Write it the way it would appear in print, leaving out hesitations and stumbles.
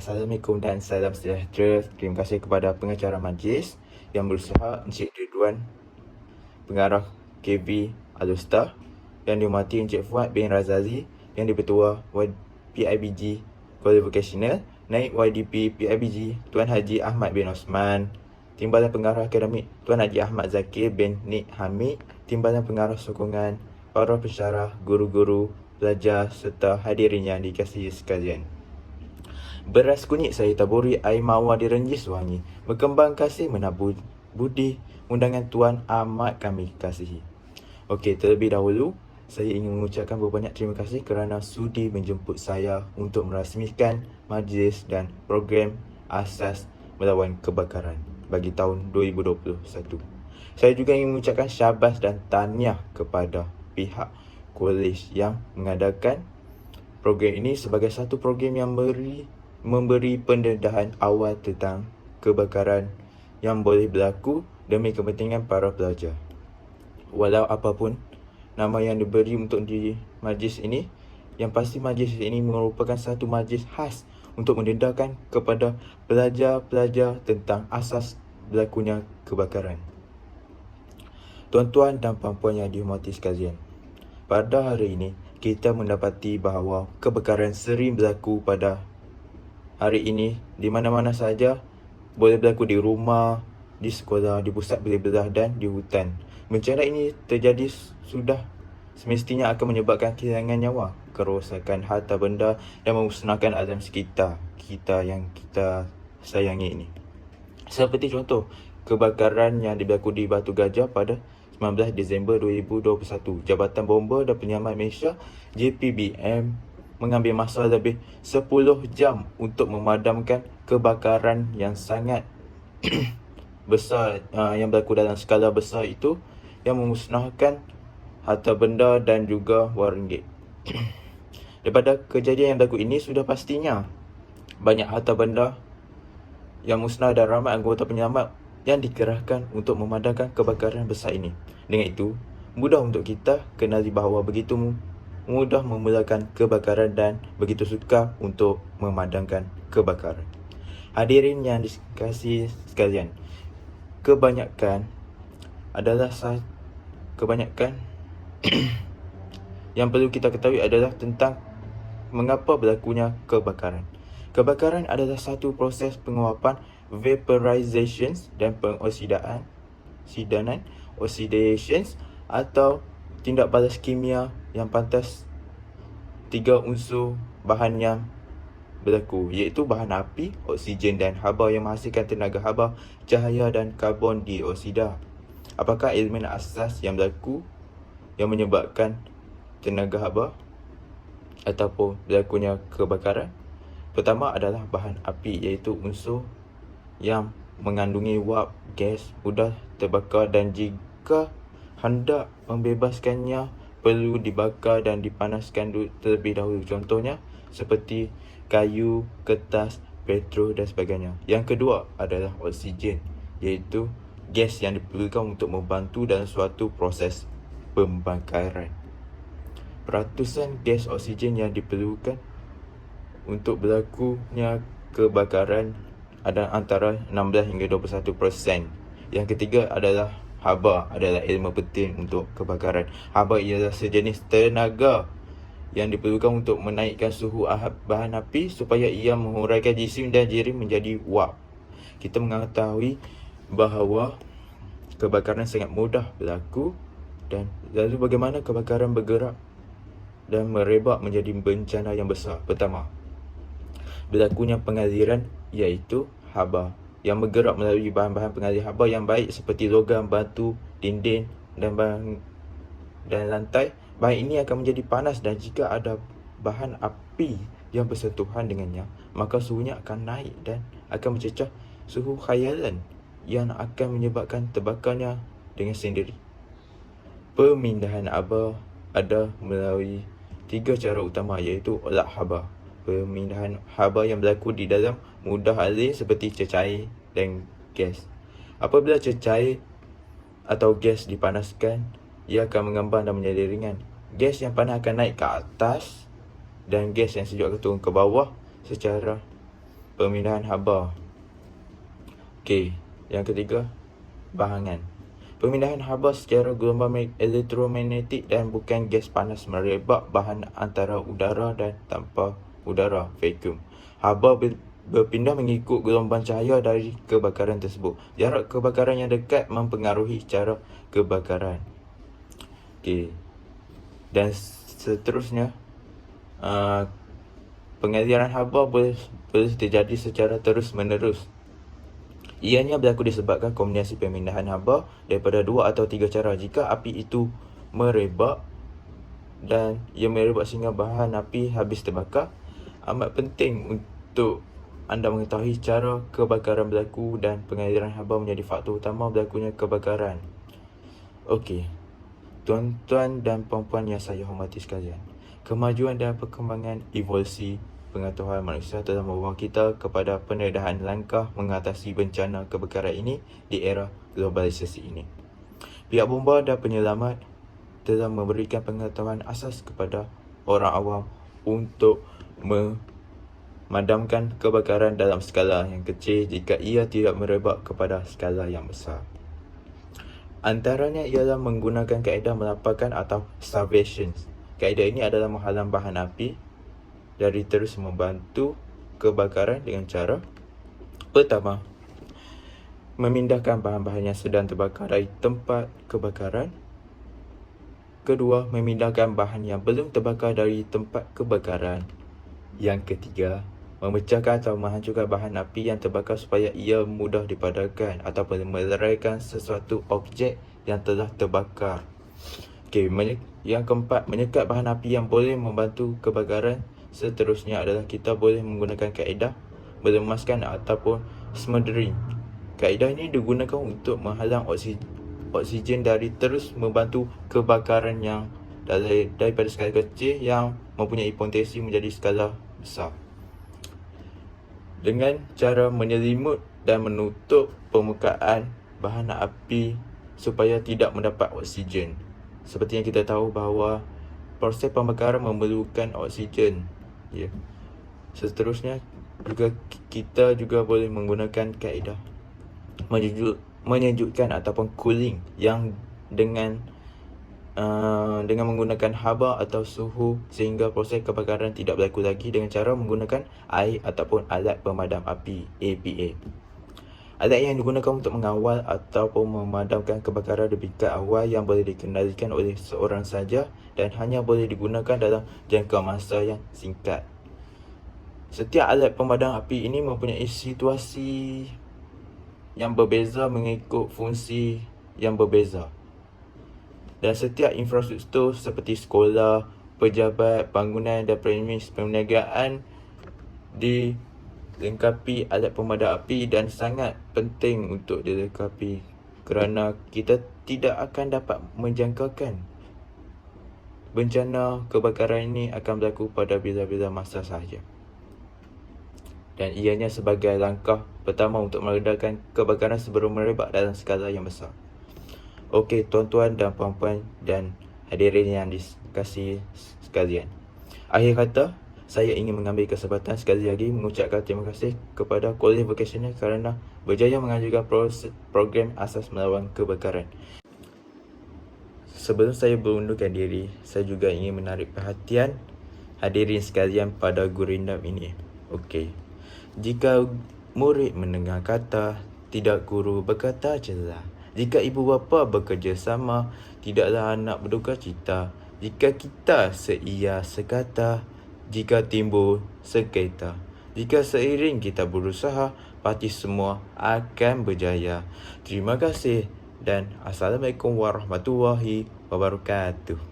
Assalamualaikum dan salam sejahtera. Terima kasih kepada pengacara majlis yang berusaha, Encik Ridwan, pengarah KB Alustar, yang dihormati Encik Fuad bin Razali, yang di-Ketua PIBG Kuala Vocational, Naib YDP PIBG Tuan Haji Ahmad bin Osman, Timbalan Pengarah Akademik Tuan Haji Ahmad Zakir bin Nik Hamid, Timbalan Pengarah Sokongan, para pensyarah, guru-guru, pelajar serta hadirin yang dikasihi sekalian. Beras kunyit saya taburi, air mawar direnjis wangi, berkembang kasih menabur budi, undangan Tuan amat kami kasihi. Okey, terlebih dahulu saya ingin mengucapkan berbanyak terima kasih kerana sudi menjemput saya untuk merasmikan majlis dan program asas melawan kebakaran bagi tahun 2021. Saya juga ingin mengucapkan syabas dan tahniah kepada pihak kolej yang mengadakan program ini sebagai satu program yang memberi pendedahan awal tentang kebakaran yang boleh berlaku demi kepentingan para pelajar. Walau apapun nama yang diberi untuk di majlis ini, yang pasti majlis ini merupakan satu majlis khas untuk mendedakan kepada pelajar-pelajar tentang asas berlakunya kebakaran. Tuan-tuan dan puan-puan yang dihormati sekalian, pada hari ini kita mendapati bahawa kebakaran sering berlaku pada hari ini di mana-mana saja. Boleh berlaku di rumah, di sekolah, di pusat belia-belah dan di hutan. Bencana ini terjadi sudah semestinya akan menyebabkan kehilangan nyawa, kerosakan harta benda dan memusnahkan alam sekitar kita yang kita sayangi ini. Seperti contoh, kebakaran yang berlaku di Batu Gajah pada 19 Disember 2021. Jabatan Bomba dan Penyelamat Malaysia JPBM mengambil masa lebih 10 jam untuk memadamkan kebakaran yang sangat besar, yang berlaku dalam skala besar itu, yang memusnahkan harta benda dan juga wang ringgit. Daripada kejadian yang berlaku ini, sudah pastinya banyak harta benda yang musnah dan ramai anggota penyelamat yang dikerahkan untuk memadamkan kebakaran besar ini. Dengan itu, mudah untuk kita kenali bahawa begitu mudah memulakan kebakaran dan begitu sukar untuk memadamkan kebakaran. Hadirin yang dikasihi sekalian, kebanyakan yang perlu kita ketahui adalah tentang mengapa berlakunya kebakaran. Kebakaran adalah satu proses penguapan, vaporization dan oxidations atau tindak balas kimia yang pantas tiga unsur bahan yang berlaku, iaitu bahan api, oksigen dan haba yang menghasilkan tenaga haba, cahaya dan karbon dioksida. Apakah elemen asas yang berlaku yang menyebabkan tenaga haba ataupun berlakunya kebakaran? Pertama adalah bahan api, iaitu unsur yang mengandungi wap, gas mudah terbakar dan jika hendak membebaskannya perlu dibakar dan dipanaskan terlebih dahulu. Contohnya seperti kayu, kertas, petrol dan sebagainya. Yang kedua adalah oksigen, iaitu gas yang diperlukan untuk membantu dalam suatu proses pembakaran. Peratusan gas oksigen yang diperlukan untuk berlakunya kebakaran ada antara 16 hingga 21%. Yang ketiga adalah haba, adalah elemen penting untuk kebakaran. Haba ialah sejenis tenaga yang diperlukan untuk menaikkan suhu bahan api supaya ia menguraikan jisim dan jirim menjadi wap. Kita mengetahui bahawa kebakaran sangat mudah berlaku, dan lalu bagaimana kebakaran bergerak dan merebak menjadi bencana yang besar. Pertama, berlakunya pengaliran, iaitu haba yang bergerak melalui bahan-bahan pengalir haba yang baik seperti logam, batu, dinding dan lantai. Bahan ini akan menjadi panas dan jika ada bahan api yang bersentuhan dengannya, maka suhunya akan naik dan akan mencecah suhu khayalan yang akan menyebabkan terbakarnya dengan sendiri. Pemindahan haba ada melalui 3 cara utama, iaitu olah haba. Pemindahan haba yang berlaku di dalam mudah alir seperti cecair dan gas. Apabila cecair atau gas dipanaskan, ia akan mengembang dan menjadi ringan. Gas yang panas akan naik ke atas dan gas yang sejuk akan turun ke bawah secara pemindahan haba. Okey, yang ketiga, bahangan. Pemindahan haba secara gelombang elektromagnetik dan bukan gas panas merebak bahan antara udara dan tanpa udara, vacuum. Haba berpindah mengikut gelombang cahaya dari kebakaran tersebut. Jarak kebakaran yang dekat mempengaruhi cara kebakaran. Okey. Dan seterusnya, pengaliran haba boleh terjadi secara terus-menerus. Ianya berlaku disebabkan kombinasi pemindahan haba daripada 2 atau 3 cara. Jika api itu merebak dan ia merebak sehingga bahan api habis terbakar, amat penting untuk anda mengetahui cara kebakaran berlaku dan pengaliran haba menjadi faktor utama berlakunya kebakaran. Okey, tuan-tuan dan puan-puan yang saya hormati sekalian, kemajuan dan perkembangan evolusi pengetahuan manusia telah membawa kita kepada pendedahan langkah mengatasi bencana kebakaran ini di era globalisasi ini. Pihak bomba dan penyelamat telah memberikan pengetahuan asas kepada orang awam untuk memadamkan kebakaran dalam skala yang kecil jika ia tidak merebak kepada skala yang besar. Antaranya ialah menggunakan kaedah melaparkan atau starvation. Kaedah ini adalah menghalang bahan api dari terus membantu kebakaran dengan cara: pertama, memindahkan bahan-bahan yang sedang terbakar dari tempat kebakaran. Kedua, memindahkan bahan yang belum terbakar dari tempat kebakaran. Yang ketiga, memecahkan atau menghancurkan bahan api yang terbakar supaya ia mudah dipadamkan ataupun meleraikan sesuatu objek yang telah terbakar. Okey, yang keempat, menyekat bahan api yang boleh membantu kebakaran. Seterusnya adalah kita boleh menggunakan kaedah berlemaskan ataupun smothering. Kaedah ini digunakan untuk menghalang oksigen dari terus membantu kebakaran yang daripada skala kecil yang mempunyai potensi menjadi skala besar. Dengan cara menyelimut dan menutup permukaan bahan api supaya tidak mendapat oksigen. Seperti yang kita tahu bahawa proses pembakaran memerlukan oksigen. Ya. Seterusnya juga kita juga boleh menggunakan kaedah menyejukkan ataupun cooling yang dengan menggunakan haba atau suhu sehingga proses kebakaran tidak berlaku lagi dengan cara menggunakan air ataupun alat pemadam api APA. Alat yang digunakan untuk mengawal ataupun memadamkan kebakaran di tingkat awal yang boleh dikendalikan oleh seorang saja dan hanya boleh digunakan dalam jangka masa yang singkat. Setiap alat pemadam api ini mempunyai situasi yang berbeza mengikut fungsi yang berbeza. Dan setiap infrastruktur seperti sekolah, pejabat, bangunan dan premis perniagaan dilengkapi alat pemadam api dan sangat penting untuk dilengkapi kerana kita tidak akan dapat menjangkakan bencana kebakaran ini akan berlaku pada bila-bila masa sahaja. Dan ianya sebagai langkah pertama untuk meredakan kebakaran sebelum merebak dalam skala yang besar. Okey, tuan-tuan dan puan-puan dan hadirin yang dikasihi sekalian. Akhir kata, saya ingin mengambil kesempatan sekali lagi mengucapkan terima kasih kepada Kolej Vocational kerana berjaya mengajukan program asas melawan kebakaran. Sebelum saya berundurkan diri, saya juga ingin menarik perhatian hadirin sekalian pada gurindam ini. Okey. Jika murid mendengar kata, tidak guru berkata jelas. Jika ibu bapa bekerja sama, tidaklah anak berduka cita. Jika kita seia sekata, jika timbul sengketa. Jika seiring kita berusaha, pasti semua akan berjaya. Terima kasih dan Assalamualaikum warahmatullahi wabarakatuh.